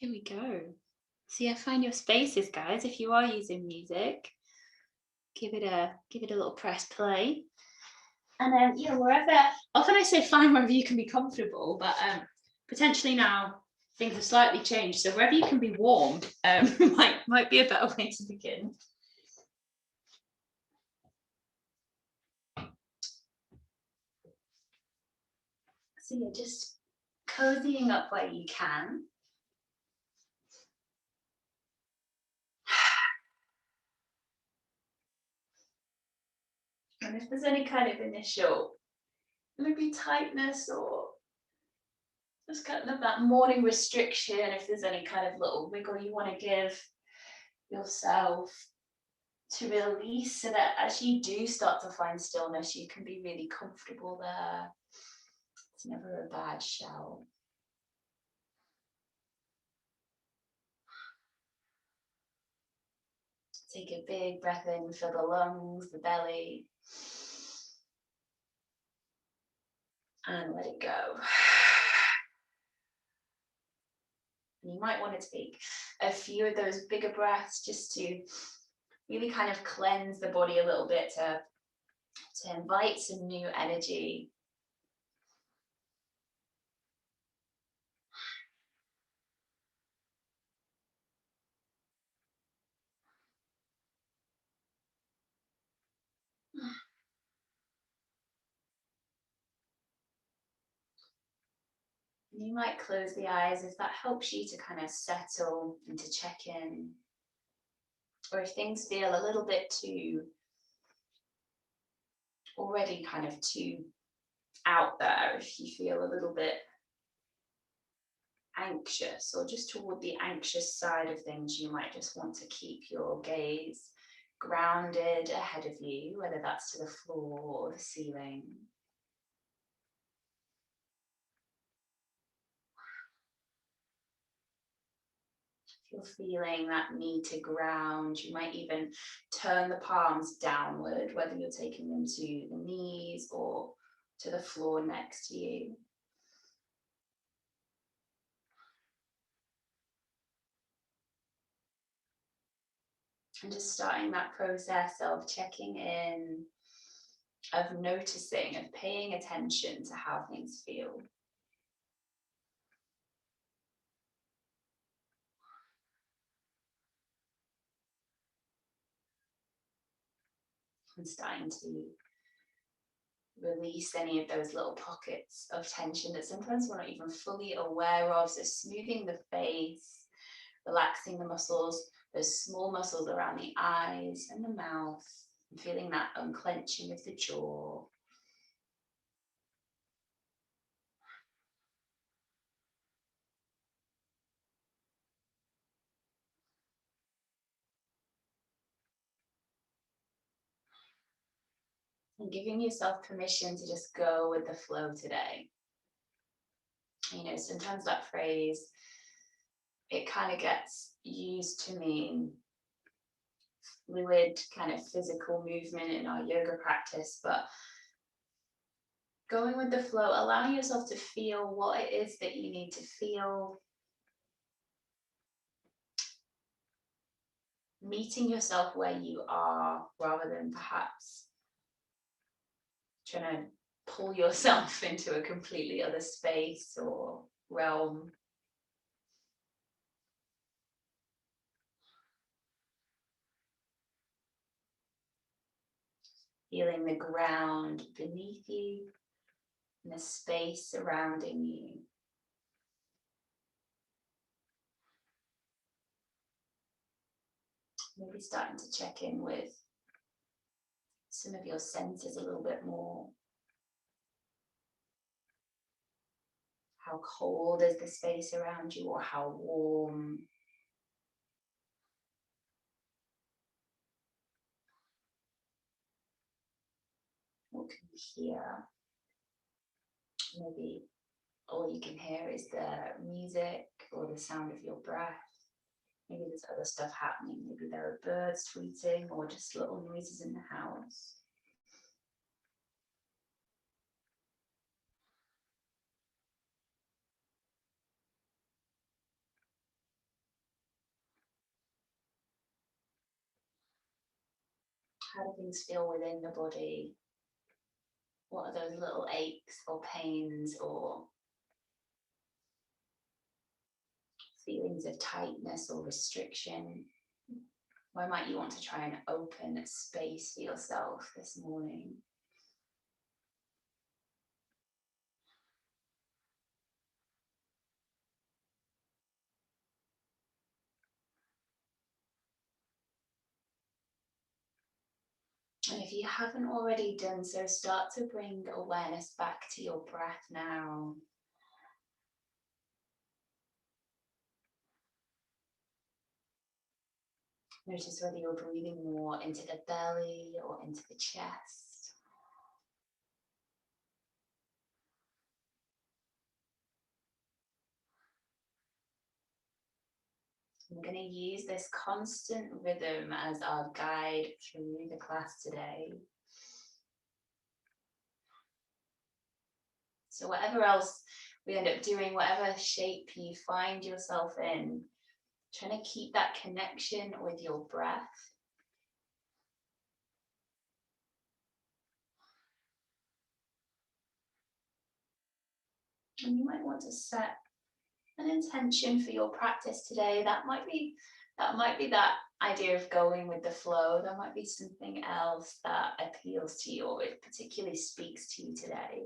Here we go. So yeah, find your spaces, guys. If you are using music, give it a little press play. And then yeah, wherever, often I say find wherever you can be comfortable, but potentially now things have slightly changed. So wherever you can be warm might be a better way to begin. So yeah, just cozying up where you can. And if there's any kind of initial maybe tightness or just kind of that morning restriction, if there's any kind of little wiggle you want to give yourself to release, so that as you do start to find stillness, you can be really comfortable there. It's never a bad shout. Take a big breath in, fill the lungs, the belly, and let it go. And you might want to take a few of those bigger breaths just to really kind of cleanse the body a little bit, to invite some new energy. You might close the eyes if that helps you to kind of settle and to check in. Or if things feel a little bit too, already kind of too out there, if you feel a little bit anxious or just toward the anxious side of things, you might just want to keep your gaze grounded ahead of you, whether that's to the floor or the ceiling. If you're feeling that need to ground, you might even turn the palms downward, whether you're taking them to the knees or to the floor next to you. And just starting that process of checking in, of noticing, of paying attention to how things feel. And starting to release any of those little pockets of tension that sometimes we're not even fully aware of. So smoothing the face, relaxing the muscles, those small muscles around the eyes and the mouth, and feeling that unclenching of the jaw. And giving yourself permission to just go with the flow today. You know, sometimes that phrase, it kind of gets used to mean fluid kind of physical movement in our yoga practice, but going with the flow, allowing yourself to feel what it is that you need to feel, meeting yourself where you are rather than perhaps trying to pull yourself into a completely other space or realm. Feeling the ground beneath you and the space surrounding you. Maybe starting to check in with some of your senses a little bit more. How cold is the space around you, or how warm? What can you hear? Maybe all you can hear is the music or the sound of your breath. Maybe there's other stuff happening. Maybe there are birds tweeting or just little noises in the house. How do things feel within the body? What are those little aches or pains or feelings of tightness or restriction? Where might you want to try and open space for yourself this morning? And if you haven't already done so, start to bring awareness back to your breath now. Notice whether you're breathing more into the belly or into the chest. I'm going to use this constant rhythm as our guide through the class today. So whatever else we end up doing, whatever shape you find yourself in, trying to keep that connection with your breath. And you might want to set an intention for your practice today. That might be that idea of going with the flow. There might be something else that appeals to you or it particularly speaks to you today.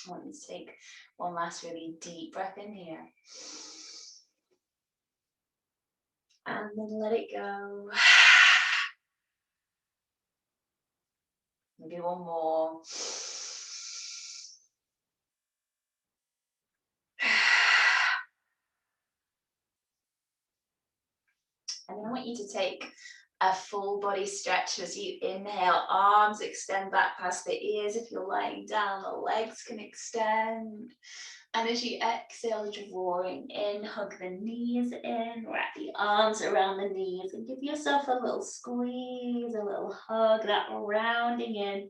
I want you to take one last really deep breath in here. And then let it go. Maybe one more. And then I want you to take a full body stretch as you inhale. Arms extend back past the ears. If you're lying down, the legs can extend. And as you exhale, drawing in, hug the knees in, wrap the arms around the knees and give yourself a little squeeze, a little hug, that rounding in.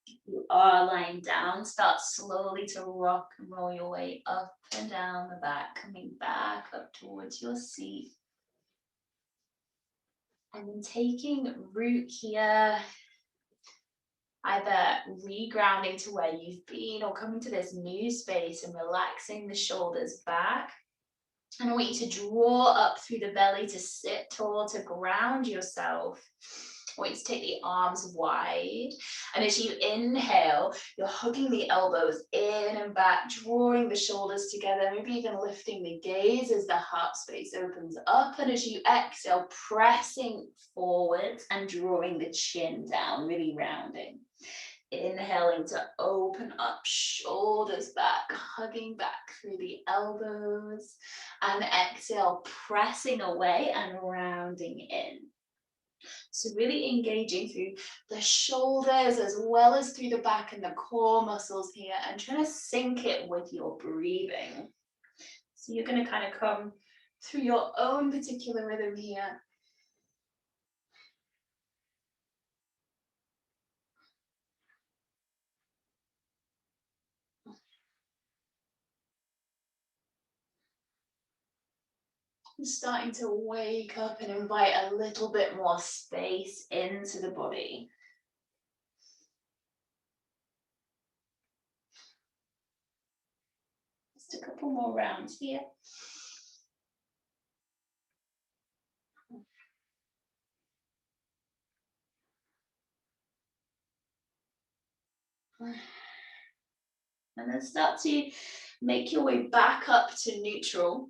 If you are lying down, start slowly to rock and roll your way up and down the back, coming back up towards your seat. And then taking root here, either regrounding to where you've been or coming to this new space and relaxing the shoulders back. And I want you to draw up through the belly to sit tall, to ground yourself. I want you to take the arms wide. And as you inhale, you're hugging the elbows in and back, drawing the shoulders together, maybe even lifting the gaze as the heart space opens up. And as you exhale, pressing forwards and drawing the chin down, really rounding. Inhaling to open up, shoulders back, hugging back through the elbows. And exhale, pressing away and rounding in. So really engaging through the shoulders as well as through the back and the core muscles here, and trying to sync it with your breathing. So you're going to kind of come through your own particular rhythm here. Starting to wake up and invite a little bit more space into the body. Just a couple more rounds here. And then start to make your way back up to neutral.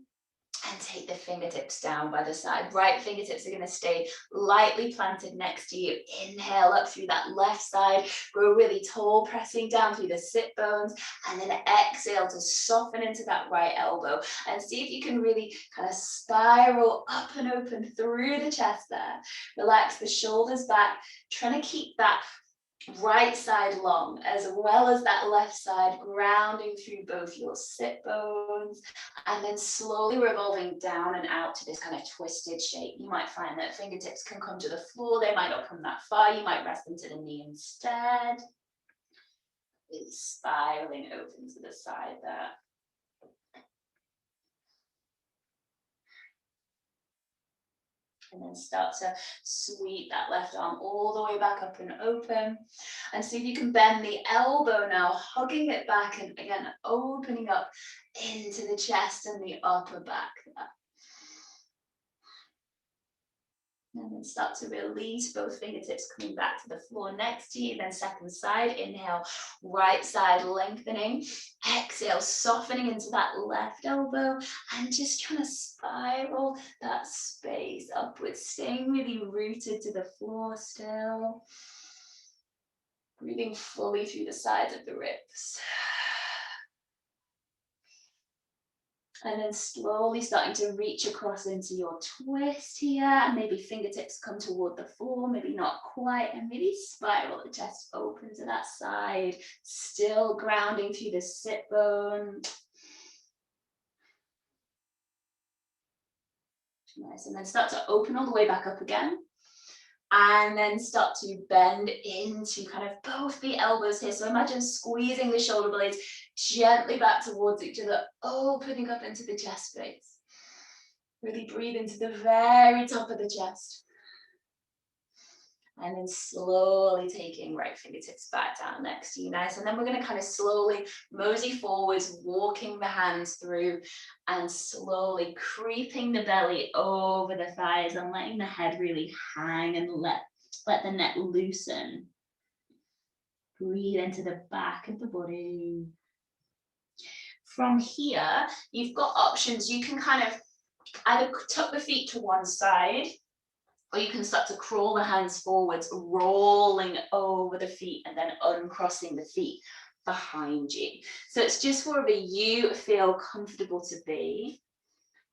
And take the fingertips down by the side. Right fingertips are going to stay lightly planted next to you. Inhale up through that left side. Grow really tall, pressing down through the sit bones. And then exhale to soften into that right elbow. And see if you can really kind of spiral up and open through the chest there. Relax the shoulders back. Trying to keep that right side long as well as that left side, grounding through both your sit bones, and then slowly revolving down and out to this kind of twisted shape. You might find that fingertips can come to the floor. They might not come that far. You might rest them to the knee instead. Really spiraling open to the side there. And then start to sweep that left arm all the way back up and open. And see if you can bend the elbow now, hugging it back and again, opening up into the chest and the upper back. And then start to release both fingertips coming back to the floor next to you. Then second side, inhale, right side lengthening. Exhale, softening into that left elbow and just trying to spiral that space upwards, staying really rooted to the floor still. Breathing fully through the sides of the ribs. And then slowly starting to reach across into your twist here. And maybe fingertips come toward the floor, maybe not quite. And maybe spiral the chest open to that side. Still grounding through the sit bone. Nice. And then start to open all the way back up again. And then start to bend into kind of both the elbows here. So imagine squeezing the shoulder blades gently back towards each other, opening up into the chest space. Really breathe into the very top of the chest. And then slowly taking right fingertips back down next to you. Nice. And then we're going to kind of slowly mosey forwards, walking the hands through and slowly creeping the belly over the thighs and letting the head really hang and let the neck loosen. Breathe into the back of the body. From here, you've got options. You can kind of either tuck the feet to one side, or you can start to crawl the hands forwards, rolling over the feet and then uncrossing the feet behind you. So it's just wherever you feel comfortable to be.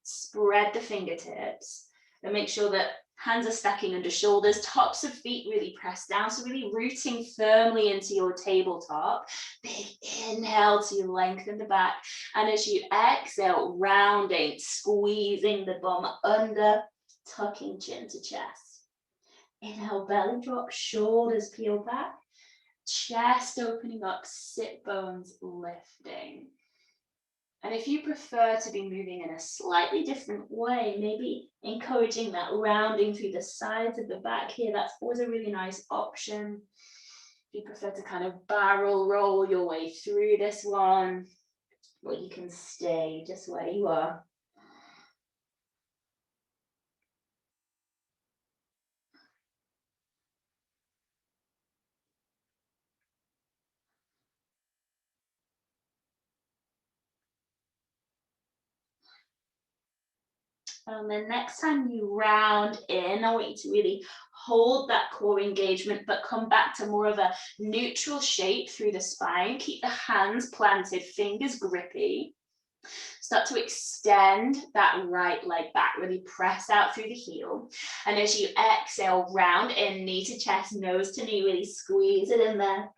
Spread the fingertips and make sure that hands are stacking under shoulders, tops of feet really pressed down. So really rooting firmly into your tabletop. Big inhale to lengthen the back. And as you exhale, rounding, squeezing the bum under, tucking chin to chest. Inhale, belly drop, shoulders peel back. Chest opening up, sit bones lifting. And if you prefer to be moving in a slightly different way, maybe encouraging that rounding through the sides of the back here, that's always a really nice option. If you prefer to kind of barrel roll your way through this one, or you can stay just where you are. And then next time you round in, I want you to really hold that core engagement, but come back to more of a neutral shape through the spine. Keep the hands planted, fingers grippy. Start to extend that right leg back, really press out through the heel. And as you exhale, round in, knee to chest, nose to knee, really squeeze it in there.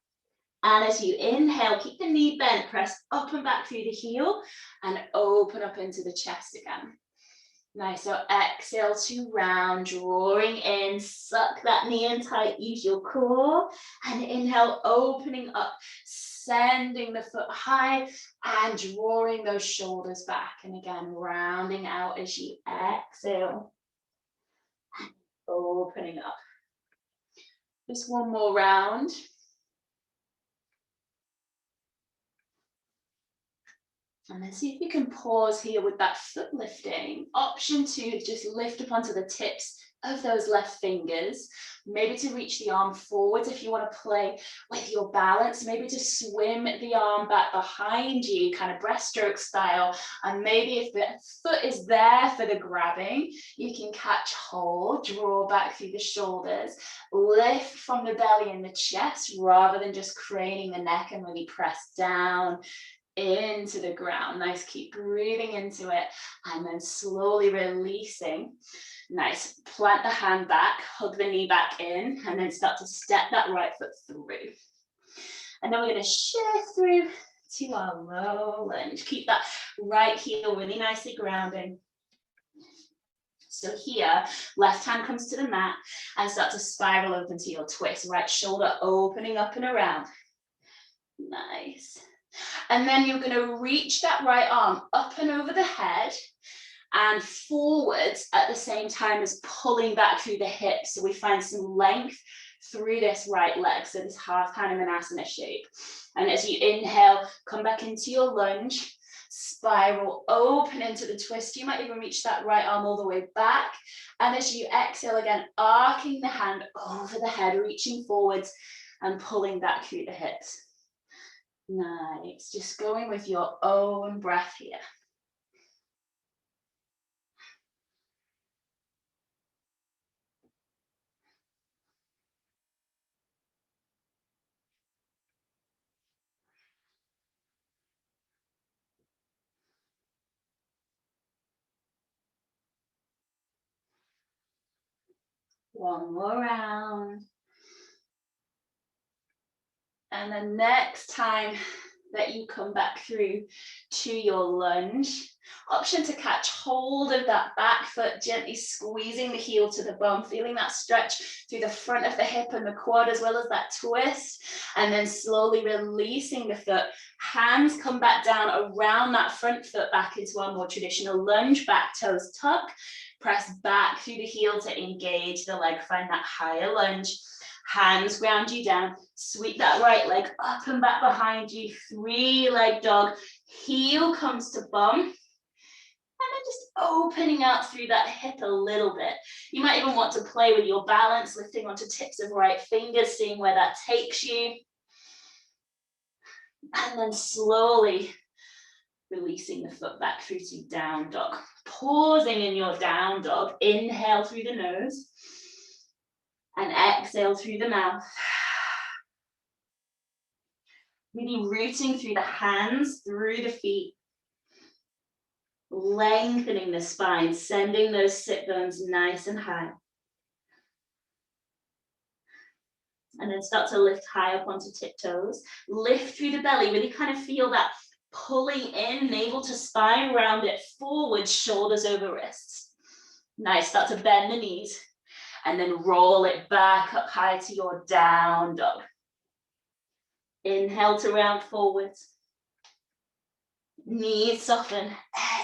And as you inhale, keep the knee bent, press up and back through the heel and open up into the chest again. Nice, so exhale to round, drawing in, suck that knee in tight, use your core, and inhale, opening up, sending the foot high, and drawing those shoulders back, and again, rounding out as you exhale, and opening up. Just one more round. And then see if you can pause here with that foot lifting. Option 2, just lift up onto the tips of those left fingers. Maybe to reach the arm forwards if you want to play with your balance. Maybe to swim the arm back behind you, kind of breaststroke style. And maybe if the foot is there for the grabbing, you can catch hold, draw back through the shoulders, lift from the belly and the chest rather than just craning the neck and really press down into the ground. Nice, keep breathing into it and then slowly releasing. Nice, plant the hand back, hug the knee back in, and then start to step that right foot through. And then we're going to shift through to our low lunge. Keep that right heel really nicely grounding. So here, left hand comes to the mat and start to spiral open to your twist. Right shoulder opening up and around. Nice. And then you're going to reach that right arm up and over the head and forwards at the same time as pulling back through the hips. So we find some length through this right leg. So this half Hanumanasana shape. And as you inhale, come back into your lunge, spiral open into the twist. You might even reach that right arm all the way back. And as you exhale again, arcing the hand over the head, reaching forwards and pulling back through the hips. Nice. Just going with your own breath here. One more round. And the next time that you come back through to your lunge, option to catch hold of that back foot, gently squeezing the heel to the bum, feeling that stretch through the front of the hip and the quad, as well as that twist, and then slowly releasing the foot. Hands come back down around that front foot back into our more traditional lunge, back toes tuck, press back through the heel to engage the leg, find that higher lunge. Hands ground you down, sweep that right leg up and back behind you, 3-leg dog, heel comes to bum, and then just opening out through that hip a little bit. You might even want to play with your balance, lifting onto tips of right fingers, seeing where that takes you. And then slowly releasing the foot back through to down dog. Pausing in your down dog, inhale through the nose. And exhale through the mouth. Really rooting through the hands, through the feet. Lengthening the spine, sending those sit bones nice and high. And then start to lift high up onto tiptoes. Lift through the belly, really kind of feel that pulling in, navel to spine, round it forward, shoulders over wrists. Nice, start to bend the knees. And then roll it back up high to your down dog. Inhale to round forwards. Knees soften.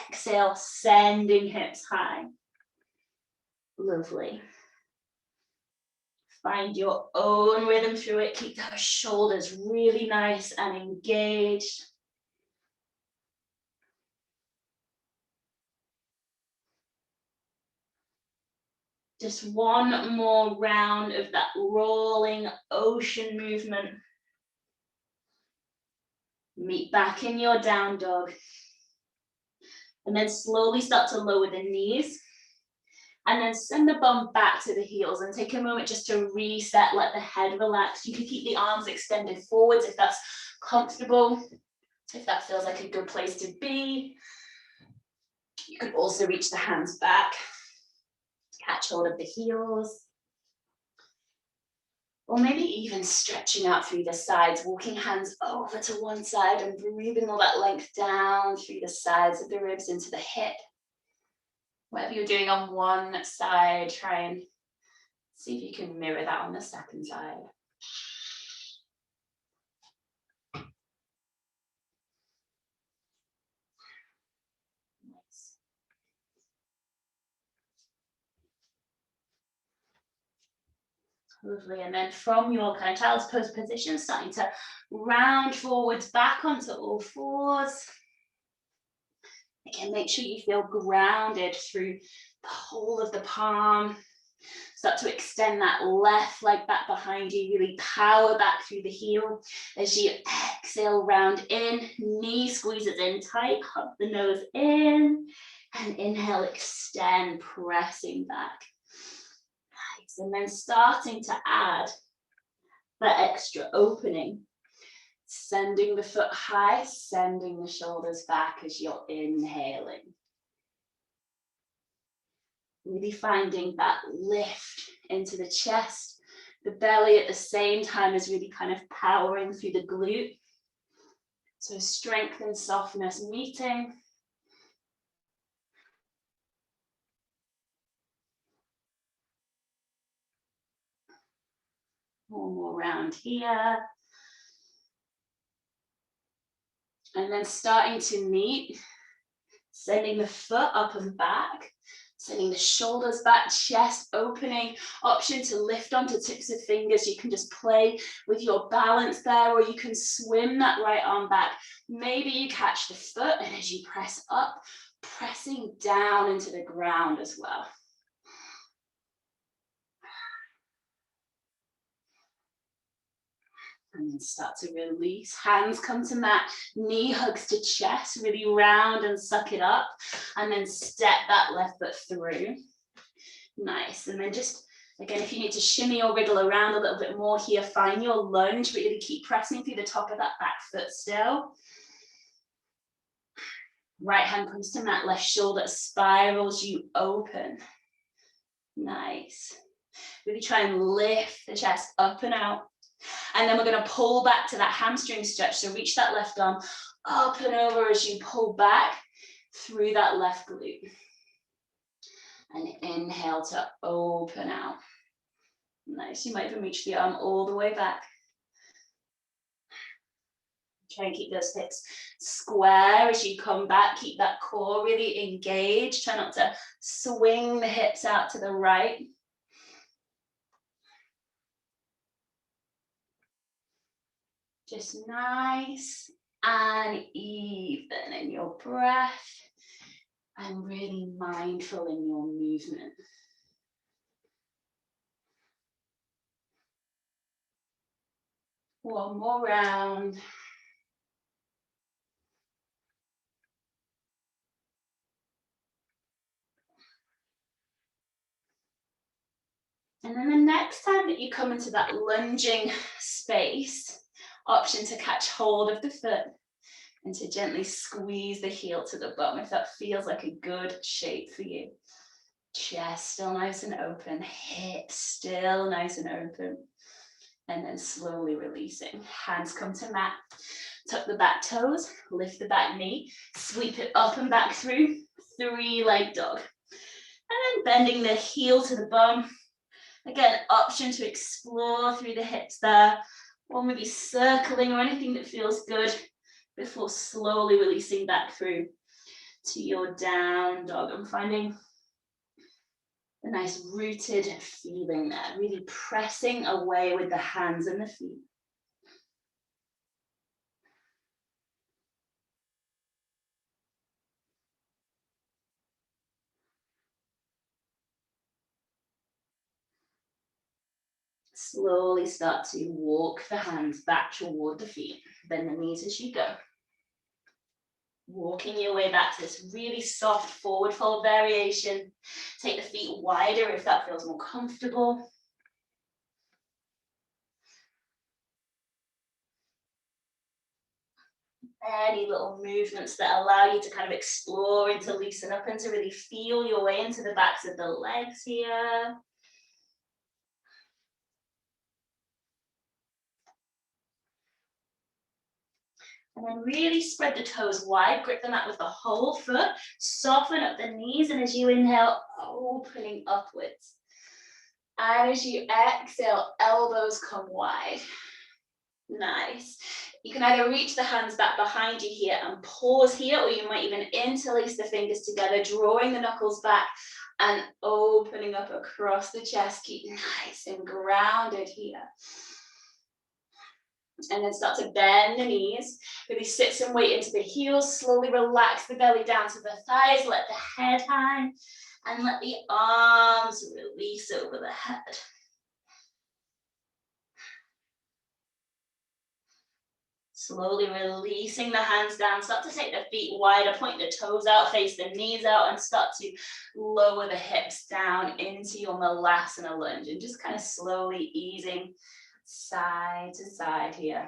Exhale, sending hips high. Lovely. Find your own rhythm through it. Keep those shoulders really nice and engaged. Just one more round of that rolling ocean movement. Meet back in your down dog. And then slowly start to lower the knees. And then send the bum back to the heels and take a moment just to reset, let the head relax. You can keep the arms extended forwards if that's comfortable, if that feels like a good place to be. You could also reach the hands back, catch hold of the heels. Or maybe even stretching out through the sides, walking hands over to one side and breathing all that length down through the sides of the ribs into the hip. Whatever you're doing on one side, try and see if you can mirror that on the second side. Nice. Lovely. And then from your kind of child's pose position, starting to round forwards back onto all fours. Again, make sure you feel grounded through the whole of the palm. Start to extend that left leg back behind you, really power back through the heel. As you exhale, round in, knee squeezes in tight, hug the nose in, and inhale, extend, pressing back. Nice. And then starting to add that extra opening. Sending the foot high, sending the shoulders back as you're inhaling. Really finding that lift into the chest, the belly at the same time as really kind of powering through the glute. So strength and softness meeting. One more round here. And then starting to meet, sending the foot up and back, sending the shoulders back, chest opening, option to lift onto tips of fingers. You can just play with your balance there, or you can swim that right arm back. Maybe you catch the foot, and as you press up, pressing down into the ground as well. And then start to release. Hands come to mat, knee hugs to chest, really round and suck it up. And then step that left foot through. Nice. And then just, again, if you need to shimmy or wriggle around a little bit more here, find your lunge, but really keep pressing through the top of that back foot still. Right hand comes to mat, left shoulder spirals you open. Nice. Really try and lift the chest up and out. And then we're going to pull back to that hamstring stretch. So reach that left arm up and over as you pull back through that left glute. And inhale to open out. Nice. You might even reach the arm all the way back. Try and keep those hips square as you come back. Keep that core really engaged. Try not to swing the hips out to the right. Just nice and even in your breath, and really mindful in your movement. One more round. And then the next time that you come into that lunging space, option to catch hold of the foot and to gently squeeze the heel to the bum if that feels like a good shape for you. Chest still nice and open, hips still nice and open. And then slowly releasing. Hands come to mat. Tuck the back toes, lift the back knee, sweep it up and back through, 3-leg dog. And then bending the heel to the bum. Again, option to explore through the hips there, or maybe circling or anything that feels good before slowly releasing back through to your down dog. I'm finding a nice rooted feeling there, really pressing away with the hands and the feet. Slowly start to walk the hands back toward the feet. Bend the knees as you go. Walking your way back to this really soft forward fold variation. Take the feet wider if that feels more comfortable. Any little movements that allow you to kind of explore and to loosen up and to really feel your way into the backs of the legs here. And then really spread the toes wide, grip the mat with the whole foot, soften up the knees, and as you inhale, opening upwards. And as you exhale, elbows come wide. Nice. You can either reach the hands back behind you here and pause here, or you might even interlace the fingers together, drawing the knuckles back and opening up across the chest. Keep nice and grounded here. And then start to bend the knees, really sit some weight into the heels, slowly relax the belly down to the thighs, let the head hang, and let the arms release over the head. Slowly releasing the hands down, start to take the feet wider, point the toes out, face the knees out, and start to lower the hips down into your malasana lunge, and just kind of slowly easing side to side here.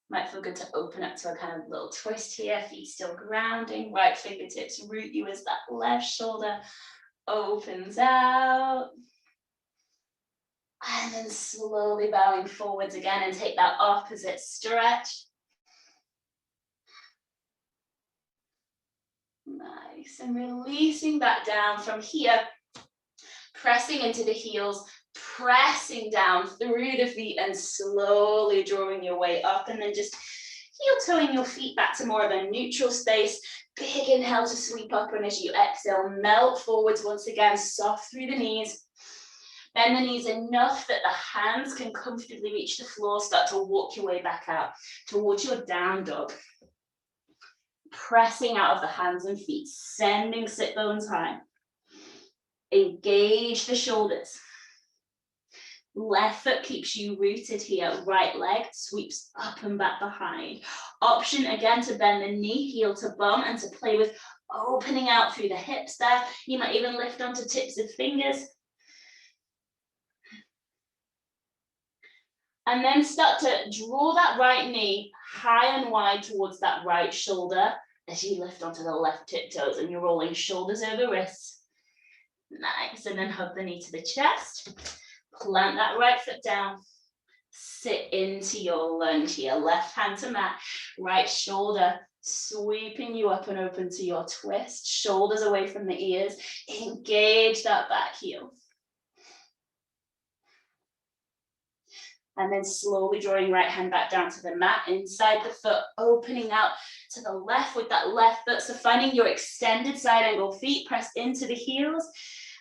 Might feel good to open up to a kind of little twist here, feet still grounding, right fingertips root you as that left shoulder opens out. And then slowly bowing forwards again and take that opposite stretch. Nice, and releasing back down from here, pressing into the heels, pressing down through the feet and slowly drawing your way up, and then just heel-toeing your feet back to more of a neutral space. Big inhale to sweep up, and as you exhale, melt forwards once again, soft through the knees. Bend the knees enough that the hands can comfortably reach the floor. Start to walk your way back out towards your down dog. Pressing out of the hands and feet, sending sit bones high. Engage the shoulders. Left foot keeps you rooted here. Right leg sweeps up and back behind. Option again to bend the knee, heel to bum, and to play with opening out through the hips there. You might even lift onto tips of fingers. And then start to draw that right knee high and wide towards that right shoulder as you lift onto the left tiptoes, and you're rolling shoulders over wrists. Nice, and then hug the knee to the chest. Plant that right foot down. Sit into your lunge here. Left hand to mat, right shoulder sweeping you up and open to your twist. Shoulders away from the ears. Engage that back heel. And then slowly drawing right hand back down to the mat, inside the foot, opening out to the left with that left foot. So finding your extended side angle feet, press into the heels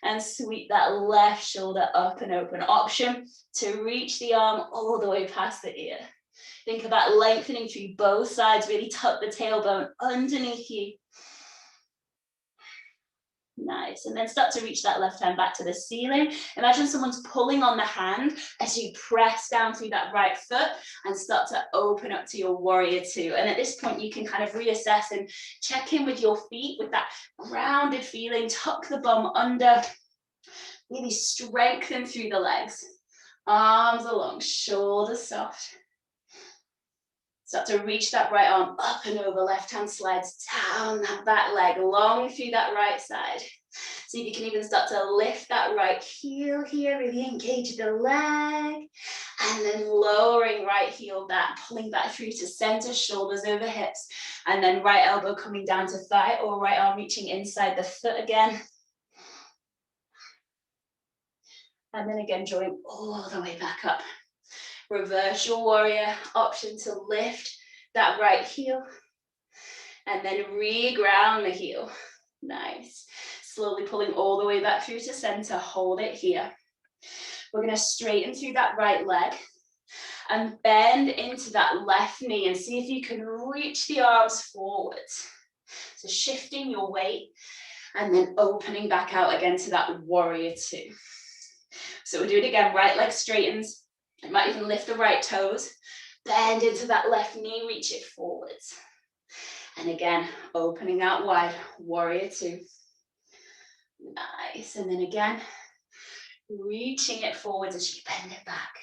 and sweep that left shoulder up and open. Option to reach the arm all the way past the ear. Think about lengthening through both sides, really tuck the tailbone underneath you. Nice, and then start to reach that left hand back to the ceiling. Imagine someone's pulling on the hand as you press down through that right foot and start to open up to your warrior two. And at this point, you can kind of reassess and check in with your feet with that grounded feeling. Tuck the bum under, really strengthen through the legs. Arms along, shoulders soft. Start to reach that right arm up and over, left hand slides down that back leg, long through that right side. See if you can even start to lift that right heel here, really engage the leg. And then lowering right heel back, pulling back through to center, shoulders over hips. And then right elbow coming down to thigh, or right arm reaching inside the foot again. And then again, drawing all the way back up. Reverse your warrior, option to lift that right heel and then re-ground the heel. Nice. Slowly pulling all the way back through to center, hold it here. We're going to straighten through that right leg and bend into that left knee and see if you can reach the arms forwards. So shifting your weight and then opening back out again to that warrior two. So we'll do it again, right leg straightens. You might even lift the right toes, bend into that left knee, reach it forwards. And again, opening out wide, warrior two. Nice, and then again, reaching it forwards as you bend it back.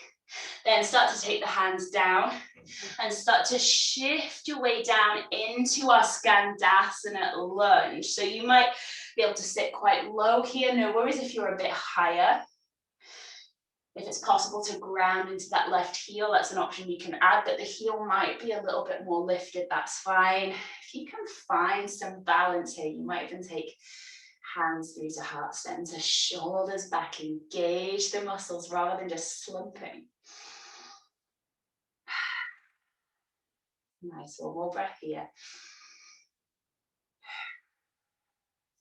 Then start to take the hands down and start to shift your way down into our Skandasana lunge. So you might be able to sit quite low here, no worries if you're a bit higher. If it's possible to ground into that left heel, that's an option you can add, but the heel might be a little bit more lifted, that's fine. If you can find some balance here, you might even take hands through to heart center, shoulders back, engage the muscles rather than just slumping. Nice, one more breath here.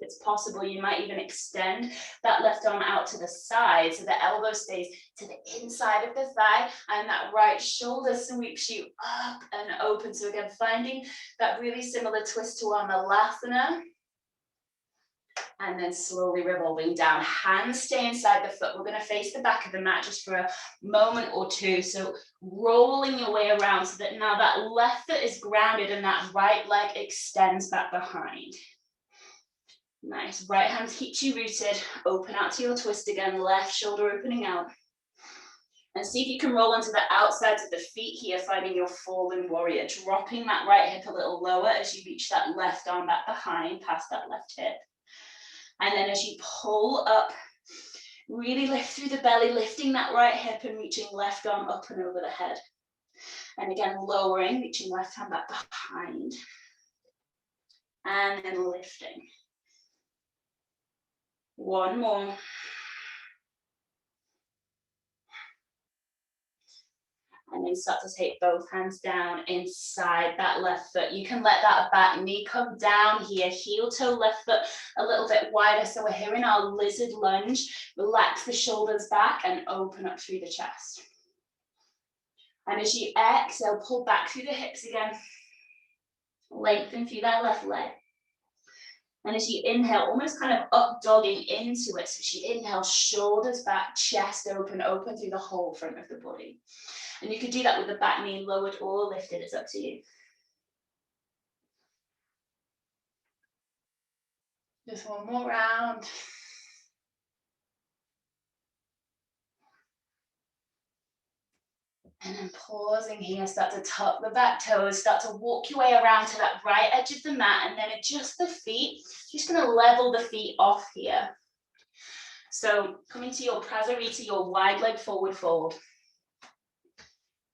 If it's possible, you might even extend that left arm out to the side so the elbow stays to the inside of the thigh and that right shoulder sweeps you up and open. So again, finding that really similar twist to our Malasana. And then slowly revolving down. Hands stay inside the foot. We're going to face the back of the mat just for a moment or two. So rolling your way around so that now that left foot is grounded and that right leg extends back behind. Nice, right hand keeps you rooted, open out to your twist again, left shoulder opening out. And see if you can roll onto the outsides of the feet here, finding your fallen warrior, dropping that right hip a little lower as you reach that left arm back behind, past that left hip. And then as you pull up, really lift through the belly, lifting that right hip and reaching left arm up and over the head. And again, lowering, reaching left hand back behind. And then lifting. One more. And then start to take both hands down inside that left foot. You can let that back knee come down here, heel toe left foot a little bit wider. So we're here in our lizard lunge. Relax the shoulders back and open up through the chest. And as you exhale, pull back through the hips again. Lengthen through that left leg. And as you inhale, almost kind of up dogging into it. So as you inhale, shoulders back, chest open, open through the whole front of the body. And you could do that with the back knee lowered or lifted, it's up to you. Just one more round. And then pausing here, start to tuck the back toes, start to walk your way around to that right edge of the mat and then adjust the feet. Just gonna level the feet off here. So coming to your prasarita, your wide leg forward fold.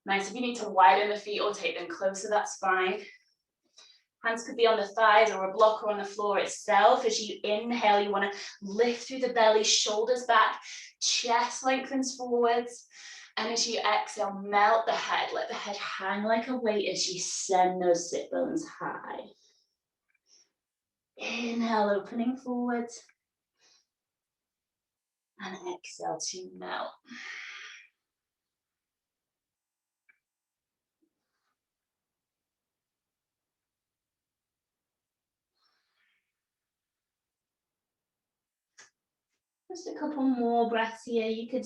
Nice, if you need to widen the feet or take them close to that spine. Hands could be on the thighs or a block or on the floor itself. As you inhale, you want to lift through the belly, shoulders back, chest lengthens forwards. And as you exhale, melt the head. Let the head hang like a weight as you send those sit bones high. Inhale, opening forwards. And exhale to melt. Just a couple more breaths here. You could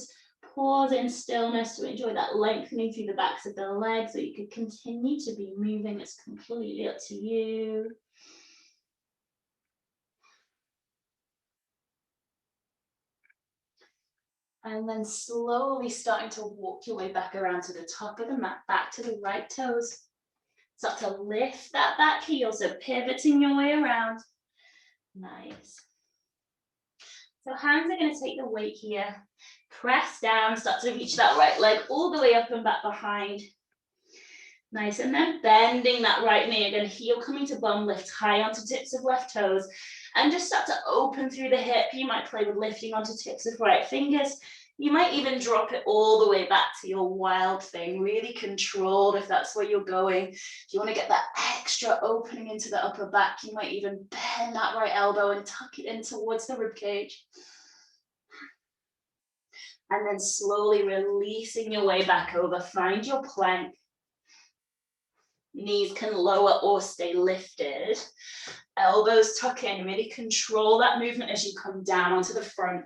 pause in stillness to enjoy that lengthening through the backs of the legs, or you could continue to be moving. It's completely up to you. And then slowly starting to walk your way back around to the top of the mat, back to the right toes. Start to lift that back heel, so pivoting your way around. Nice. So hands are going to take the weight here. Press down, start to reach that right leg all the way up and back behind. Nice, and then bending that right knee again, heel coming to bum, lift high onto tips of left toes, and just start to open through the hip. You might play with lifting onto tips of right fingers. You might even drop it all the way back to your wild thing, really controlled if that's where you're going. If you want to get that extra opening into the upper back, you might even bend that right elbow and tuck it in towards the rib cage. And then slowly releasing your way back over, find your plank. Knees can lower or stay lifted. Elbows tuck in, really control that movement as you come down onto the front.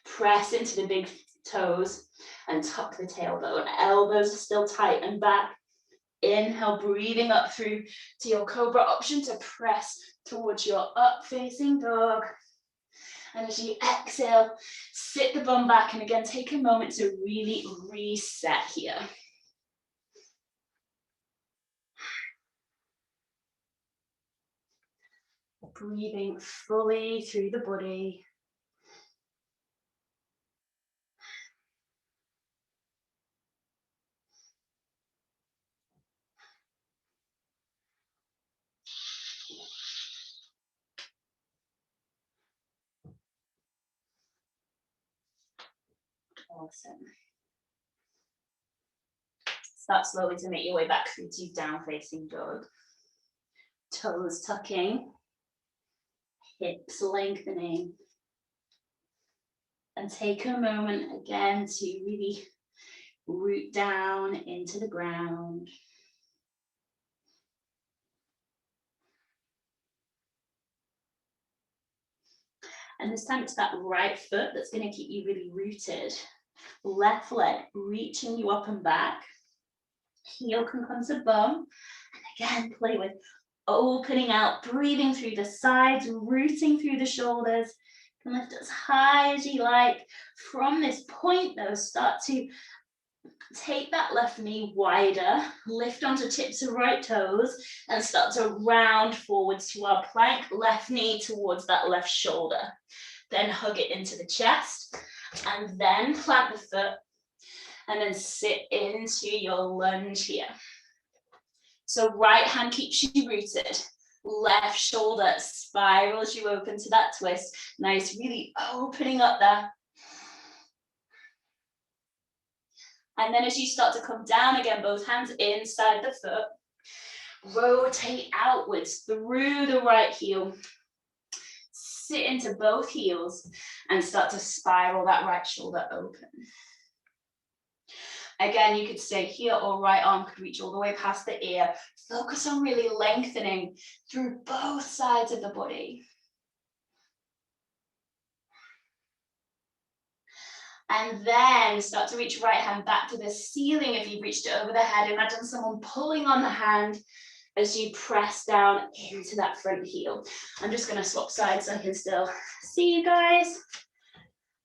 Press into the big toes and tuck the tailbone. Elbows are still tight and back. Inhale, breathing up through to your cobra option to press towards your up facing dog. And as you exhale, sit the bum back and again, take a moment to really reset here. Breathing fully through the body. Awesome. Start slowly to make your way back through to down facing dog. Toes tucking, hips lengthening. And take a moment again to really root down into the ground. And this time it's that right foot that's going to keep you really rooted. Left leg reaching you up and back. Heel can come to bum. And again, play with opening out, breathing through the sides, rooting through the shoulders. You can lift as high as you like. From this point though, start to take that left knee wider, lift onto tips of right toes, and start to round forwards to our plank, left knee towards that left shoulder. Then hug it into the chest, and then plant the foot, and then sit into your lunge here. So right hand keeps you rooted, left shoulder spirals you open to that twist. Nice, really opening up there. And then as you start to come down again, both hands inside the foot, rotate outwards through the right heel. Sit into both heels and start to spiral that right shoulder open. Again, you could stay here or right arm could reach all the way past the ear. Focus on really lengthening through both sides of the body. And then start to reach right hand back to the ceiling if you've reached it over the head. Imagine someone pulling on the hand as you press down into that front heel. I'm just going to swap sides so I can still see you guys.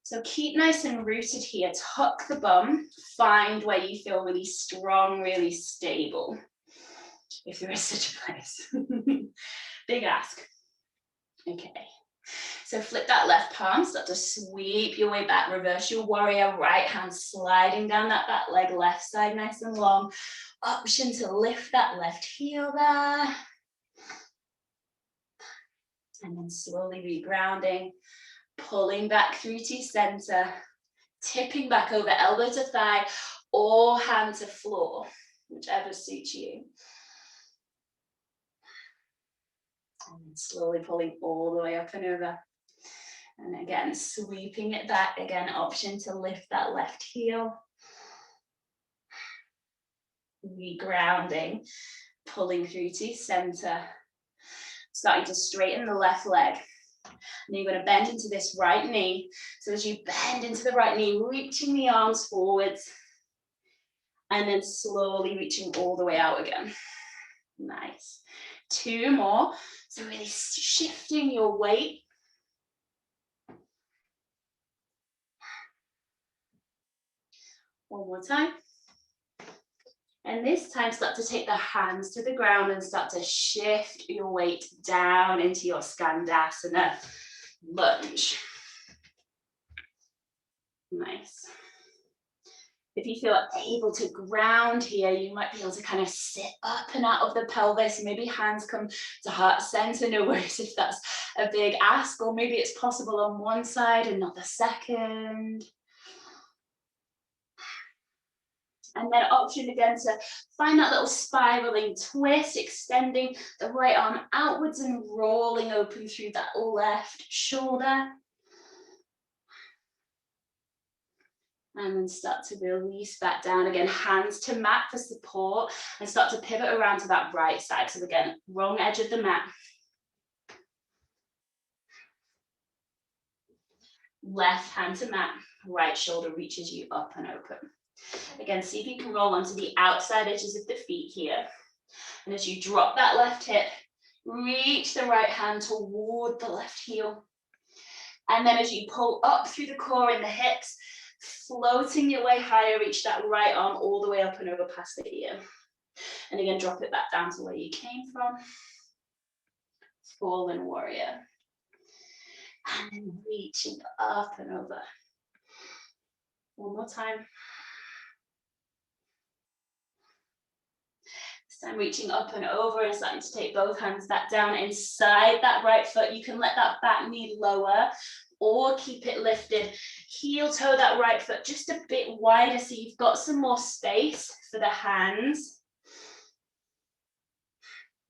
So keep nice and rooted here. Tuck the bum. Find where you feel really strong, really stable. If there is such a place. Big ask. Okay. So flip that left palm, start to sweep your way back, reverse your warrior, right hand sliding down that back leg, left side nice and long. Option to lift that left heel there. And then slowly regrounding, pulling back through to center, tipping back over elbow to thigh or hand to floor, whichever suits you. And then slowly pulling all the way up and over. And again, sweeping it back. Again, option to lift that left heel. Regrounding, pulling through to center. Starting to straighten the left leg. And you're going to bend into this right knee. So as you bend into the right knee, reaching the arms forwards. And then slowly reaching all the way out again. Nice. 2 more. So really shifting your weight. One more time. And this time start to take the hands to the ground and start to shift your weight down into your Skandasana lunge. Nice. If you feel able to ground here, you might be able to kind of sit up and out of the pelvis. Maybe hands come to heart center. No worries if that's a big ask, or maybe it's possible on one side and not the second. And then option again to find that little spiraling twist, extending the right arm outwards and rolling open through that left shoulder. And then start to release back down again, hands to mat for support, and start to pivot around to that right side. So again, wrong edge of the mat. Left hand to mat, right shoulder reaches you up and open. Again, see if you can roll onto the outside edges of the feet here. And as you drop that left hip, reach the right hand toward the left heel. And then as you pull up through the core in the hips, floating your way higher, reach that right arm all the way up and over past the ear. And again, drop it back down to where you came from. Fallen warrior. And then reaching up and over. One more time. This time reaching up and over and starting to take both hands back down inside that right foot. You can let that back knee lower or keep it lifted. Heel toe that right foot just a bit wider so you've got some more space for the hands.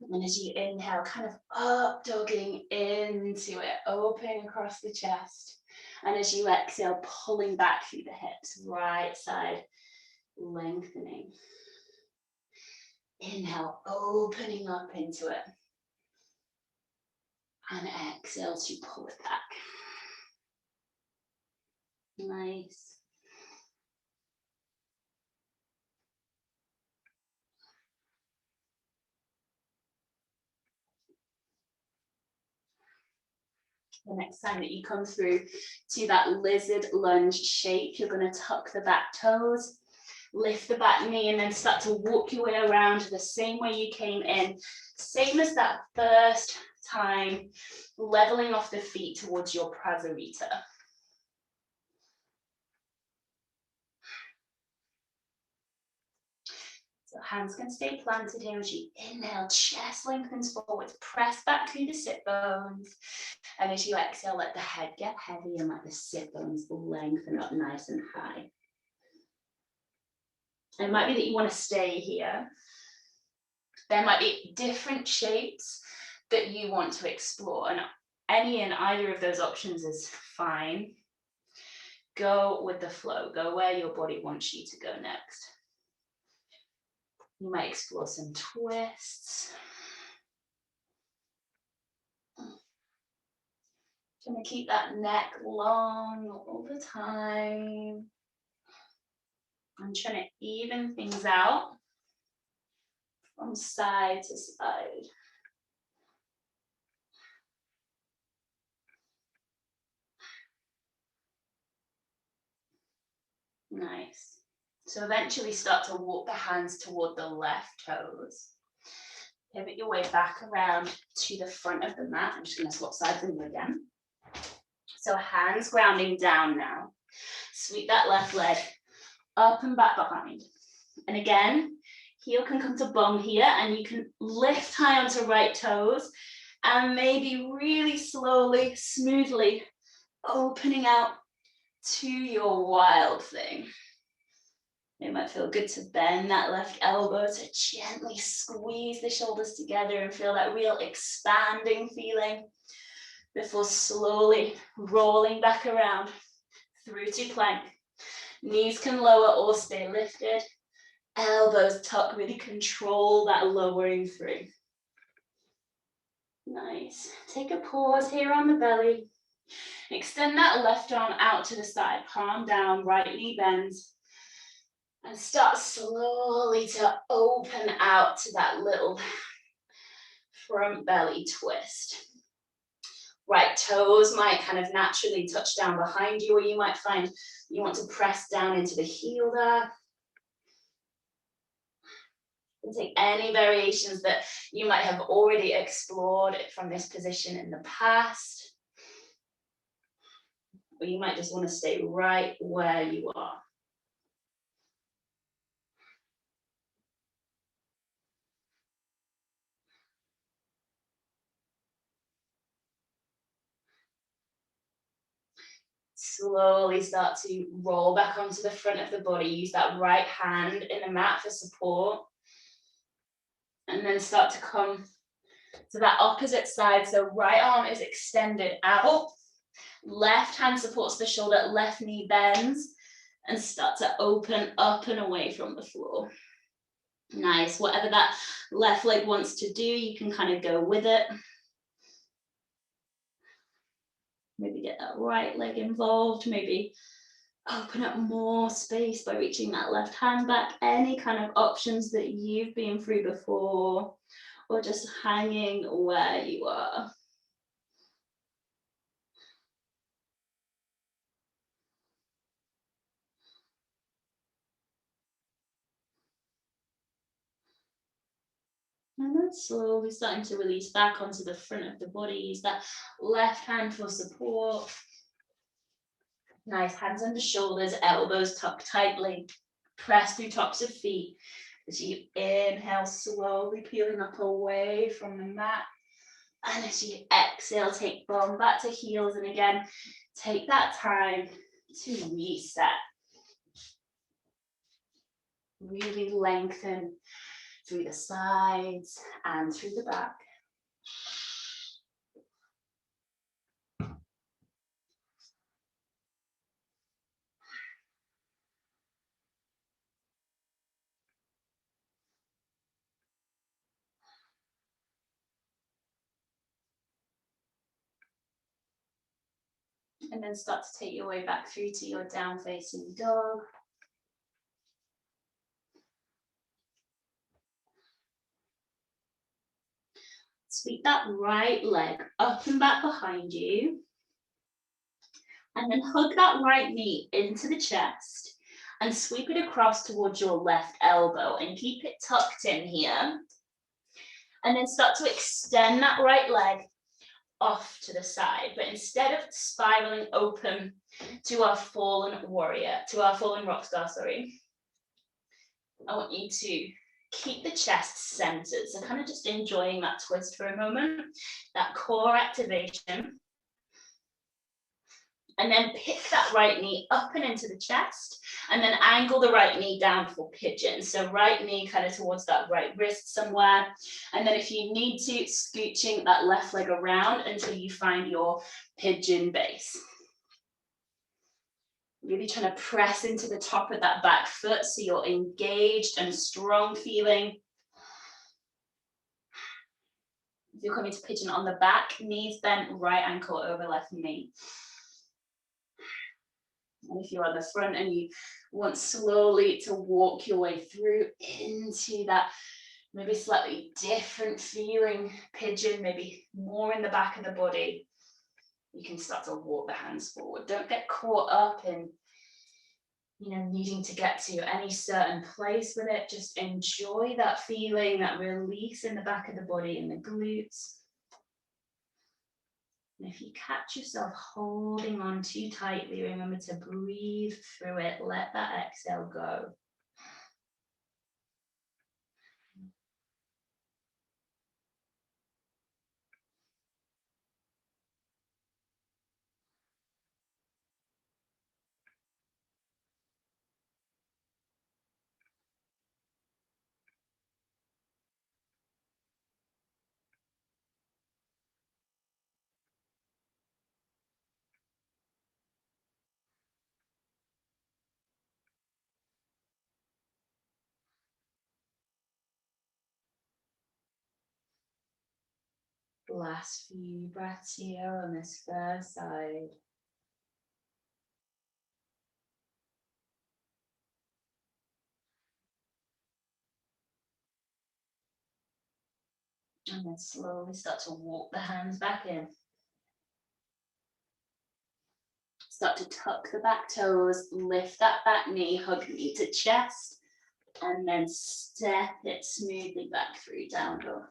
And as you inhale, kind of up dogging into it, opening across the chest. And as you exhale, pulling back through the hips, right side lengthening. Inhale, opening up into it. And exhale to pull it back. Nice. The next time that you come through to that lizard lunge shape, you're going to tuck the back toes, lift the back knee, and then start to walk your way around the same way you came in. Same as that first time, leveling off the feet towards your prasarita. So hands can stay planted here as you inhale, chest lengthens forwards, press back through the sit bones. And as you exhale, let the head get heavy and let the sit bones lengthen up nice and high. It might be that you want to stay here. There might be different shapes that you want to explore, and any and either of those options is fine. Go with the flow. Go where your body wants you to go next. You might explore some twists. Trying to keep that neck long all the time. I'm trying to even things out from side to side. Nice. So eventually start to walk the hands toward the left toes. Pivot your way back around to the front of the mat. I'm just going to swap sides with you again. So hands grounding down now. Sweep that left leg up and back behind. And again, heel can come to bum here, and you can lift high onto right toes and maybe really slowly, smoothly opening out to your wild thing. It might feel good to bend that left elbow to gently squeeze the shoulders together and feel that real expanding feeling before slowly rolling back around through to plank. Knees can lower or stay lifted. Elbows tuck, really control that lowering through. Nice. Take a pause here on the belly. Extend that left arm out to the side, palm down, right knee bends. And start slowly to open out to that little front belly twist. Right toes might kind of naturally touch down behind you, or you might find you want to press down into the heel there. You can take any variations that you might have already explored from this position in the past. Or you might just want to stay right where you are. Slowly start to roll back onto the front of the body. Use that right hand in the mat for support. And then start to come to that opposite side. So right arm is extended out. Left hand supports the shoulder, left knee bends. And start to open up and away from the floor. Nice. Whatever that left leg wants to do, you can kind of go with it. Maybe get that right leg involved. Maybe open up more space by reaching that left hand back. Any kind of options that you've been through before, or just hanging where you are. And then slowly starting to release back onto the front of the body. Use that left hand for support. Nice, hands under shoulders, elbows tucked tightly. Press through tops of feet. As you inhale, slowly peeling up away from the mat. And as you exhale, take bum back to heels. And again, take that time to reset. Really lengthen through the sides and through the back. And then start to take your way back through to your down facing dog. Sweep that right leg up and back behind you. And then hug that right knee into the chest and sweep it across towards your left elbow and keep it tucked in here. And then start to extend that right leg off to the side, but instead of spiraling open to our fallen warrior, to our fallen rock star, sorry, I want you to keep the chest centered. So kind of just enjoying that twist for a moment, that core activation. And then pick that right knee up and into the chest, and then angle the right knee down for pigeon. So right knee kind of towards that right wrist somewhere. And then if you need to, scooching that left leg around until you find your pigeon base. Really trying to press into the top of that back foot so you're engaged and strong feeling. If you're coming to pigeon on the back, knees bent, right ankle over left knee. And if you're on the front and you want slowly to walk your way through into that maybe slightly different feeling pigeon, maybe more in the back of the body, you can start to walk the hands forward. Don't get caught up in, needing to get to any certain place with it. Just enjoy that feeling, that release in the back of the body and the glutes. And if you catch yourself holding on too tightly, remember to breathe through it. Let that exhale go. Last few breaths here on this first side. And then slowly start to walk the hands back in. Start to tuck the back toes, lift that back knee, hug knee to chest, and then step it smoothly back through down dog.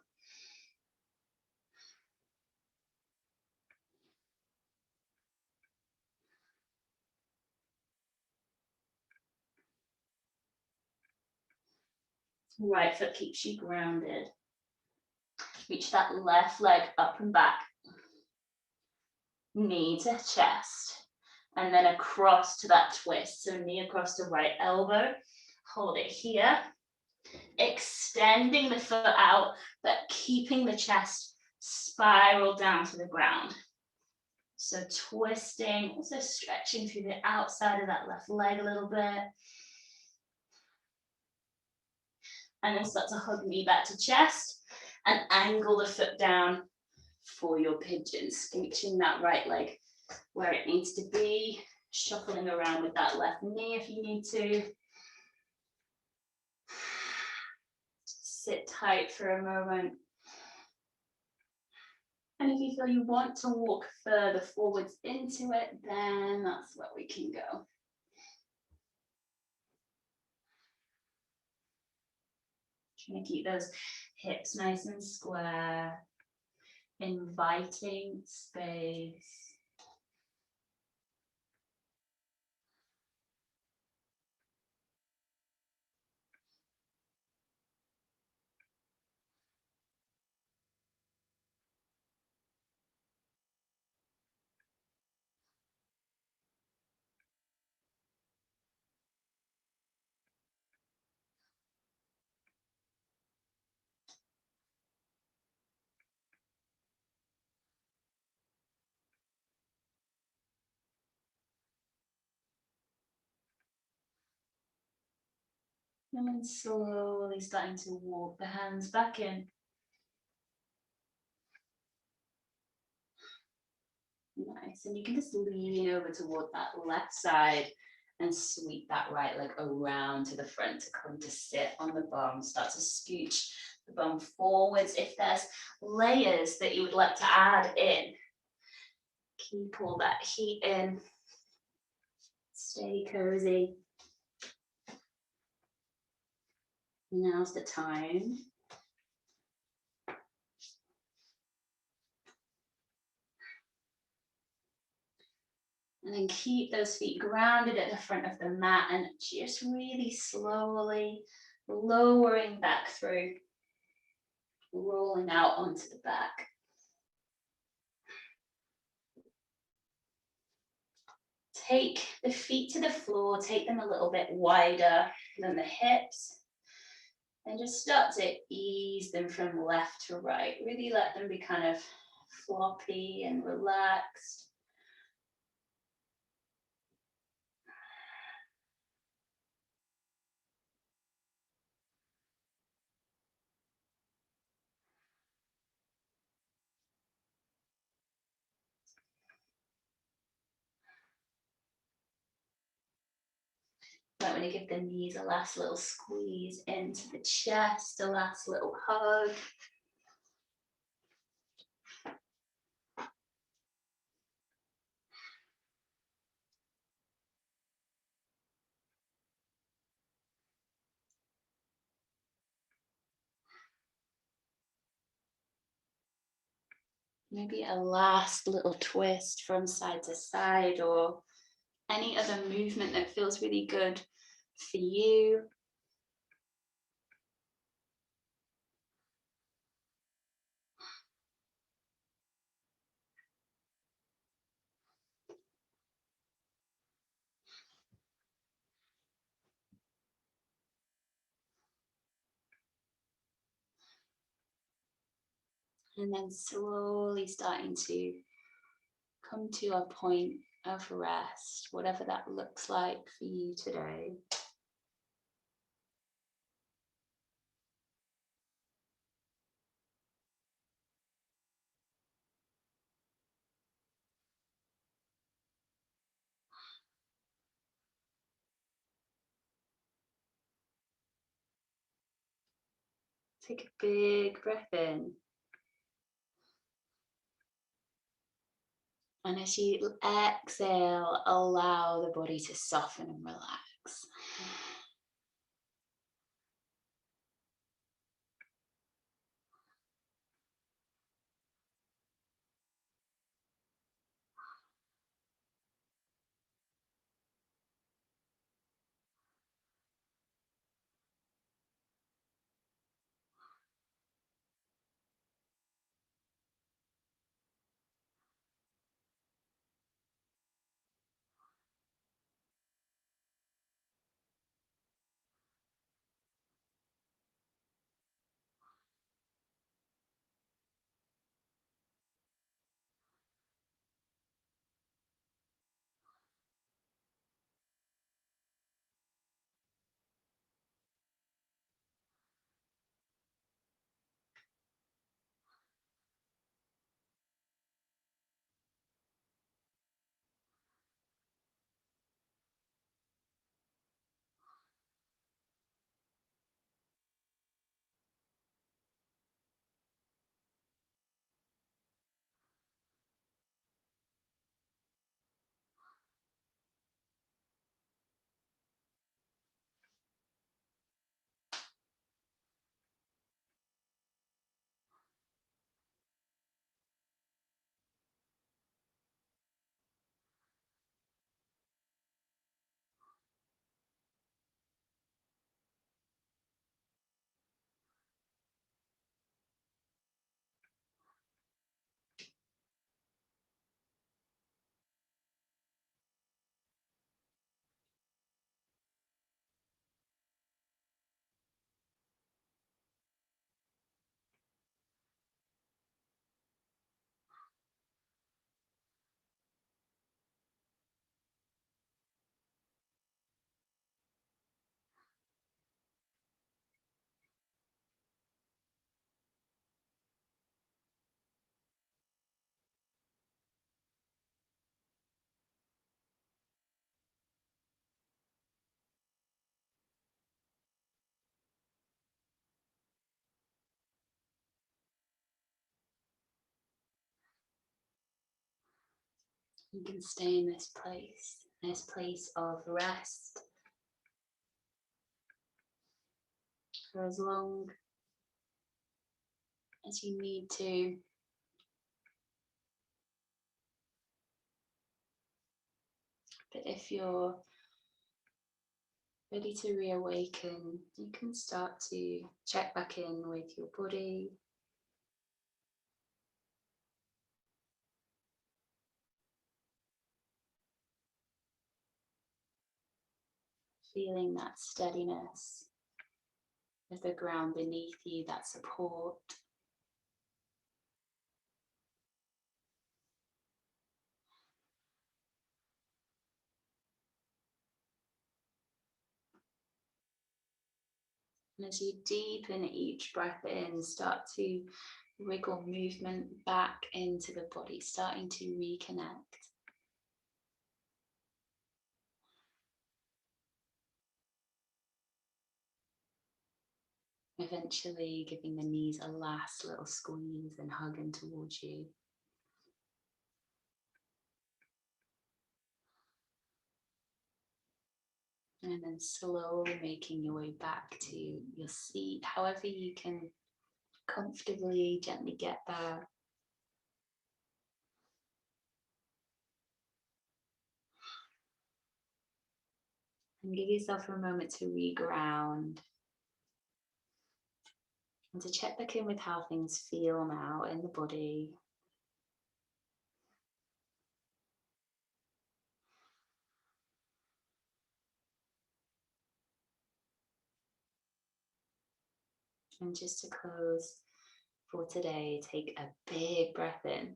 Right foot keeps you grounded. Reach that left leg up and back. Knee to chest. And then across to that twist. So knee across to right elbow. Hold it here. Extending the foot out, but keeping the chest spiral down to the ground. So twisting, also stretching through the outside of that left leg a little bit. And then start to hug knee back to chest and angle the foot down for your pigeon, scooching that right leg where it needs to be, shuffling around with that left knee if you need to. Sit tight for a moment. And if you feel you want to walk further forwards into it, then that's where we can go. Trying to keep those hips nice and square, inviting space. And then slowly starting to walk the hands back in. Nice, and you can just lean over toward that left side and sweep that right leg around to the front to come to sit on the bum. Start to scooch the bum forwards. If there's layers that you would like to add in, keep all that heat in. Stay cozy. Now's the time. And then keep those feet grounded at the front of the mat and just really slowly lowering back through, rolling out onto the back. take the feet to the floor, take them a little bit wider than the hips, and just start to ease them from left to right. Really let them be kind of floppy and relaxed. Might want to give the knees a last little squeeze into the chest, a last little hug. Maybe a last little twist from side to side, or any other movement that feels really good for you. And then slowly starting to come to a point of rest, whatever that looks like for you today. Take a big breath in. And as you exhale, allow the body to soften and relax. You can stay in this place of rest, for as long as you need to. But if you're ready to reawaken, you can start to check back in with your body. Feeling that steadiness of the ground beneath you, that support. And as you deepen each breath in, start to wriggle movement back into the body, starting to reconnect. Eventually giving the knees a last little squeeze and hugging towards you. And then slowly making your way back to your seat, however you can comfortably, gently get there. And give yourself a moment to reground and to check back in with how things feel now in the body. And just to close for today, take a big breath in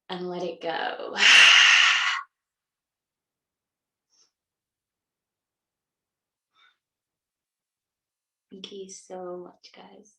and let it go. Thank you so much, guys.